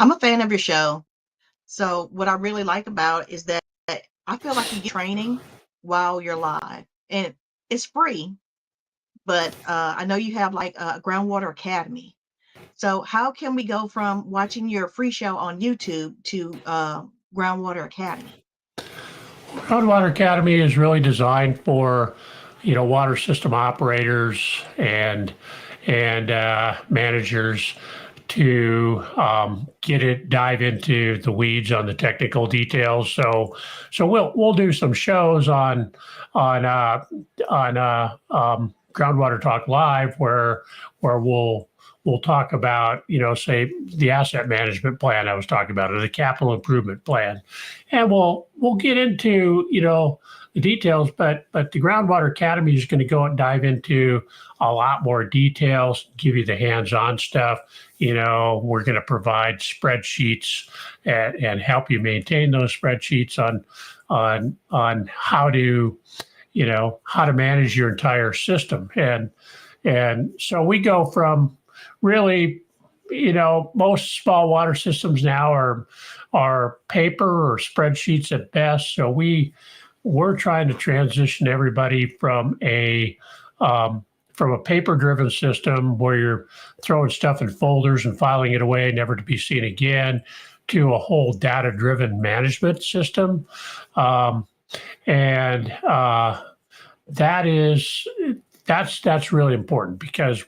I'm a fan of your show. So what I really like about it is that I feel like you get training while you're live, and it's free. But I know you have like a Groundwater Academy. So how can we go from watching your free show on YouTube to Groundwater Academy? Groundwater Academy is really designed for, water system operators and managers to dive into the weeds on the technical details. So we'll do some shows on Groundwater Talk Live where we'll talk about, say the asset management plan I was talking about, or the capital improvement plan, and we'll get into the details. But the Groundwater Academy is going to go and dive into a lot more details, give you the hands-on stuff. We're going to provide spreadsheets and help you maintain those spreadsheets on how to how to manage your entire system. And so we go from really, most small water systems now are paper or spreadsheets at best. So we're trying to transition everybody from a paper-driven system where you're throwing stuff in folders and filing it away, never to be seen again, to a whole data-driven management system. That's really important, because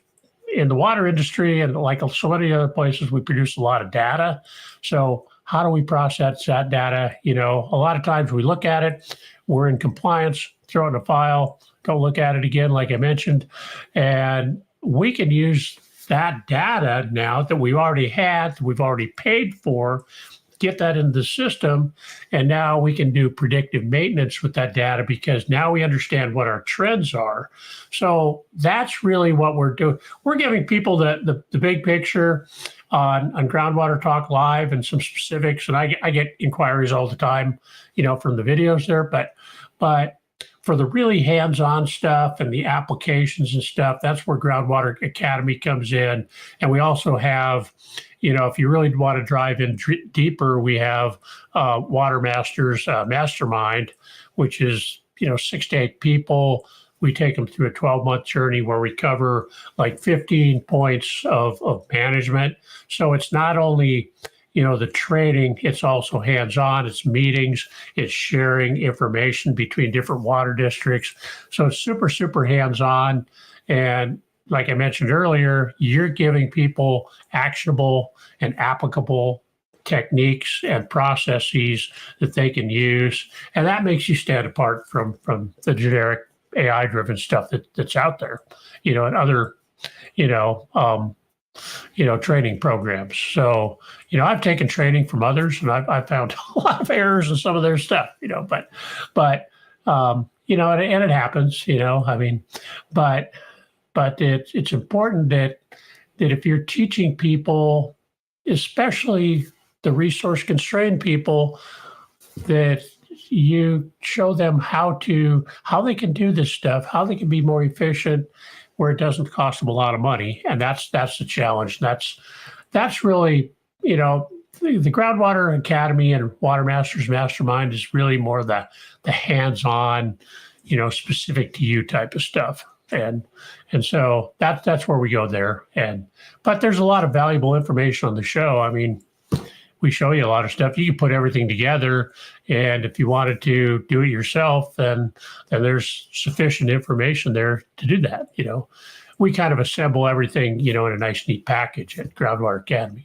in the water industry and like so many other places, we produce a lot of data. So how do we process that data? A lot of times we look at it, we're in compliance, throw it in a file, don't look at it again, like I mentioned. And we can use that data now that we already had, that we've already paid for, get that into the system, and now we can do predictive maintenance with that data, because now we understand what our trends are. So that's really what we're doing. We're giving people the big picture on Groundwater Talk Live and some specifics, and I get inquiries all the time, from the videos there, but for the really hands-on stuff and the applications and stuff, that's where Groundwater Academy comes in. And we also have, if you really want to drive in deeper, we have Water Masters Mastermind, which is, 6 to 8 people. We take them through a 12-month journey where we cover like 15 points of management. So it's not only the training, it's also hands-on, it's meetings, it's sharing information between different water districts. So it's super, super hands-on. And like I mentioned earlier, you're giving people actionable and applicable techniques and processes that they can use. And that makes you stand apart from the generic AI-driven stuff that's out there, and other, training programs. So, I've taken training from others, and I've found a lot of errors in some of their stuff, but and it happens, but it's important that if you're teaching people, especially the resource constrained people, that you show them how they can do this stuff, how they can be more efficient, where it doesn't cost them a lot of money. And that's the challenge. That's really, the Groundwater Academy and Water Masters Mastermind is really more the hands-on, specific to you type of stuff. And so that's where we go there. But there's a lot of valuable information on the show. I mean, we show you a lot of stuff. You can put everything together, and if you wanted to do it yourself, then there's sufficient information there to do that. We kind of assemble everything, in a nice, neat package at Groundwater Academy.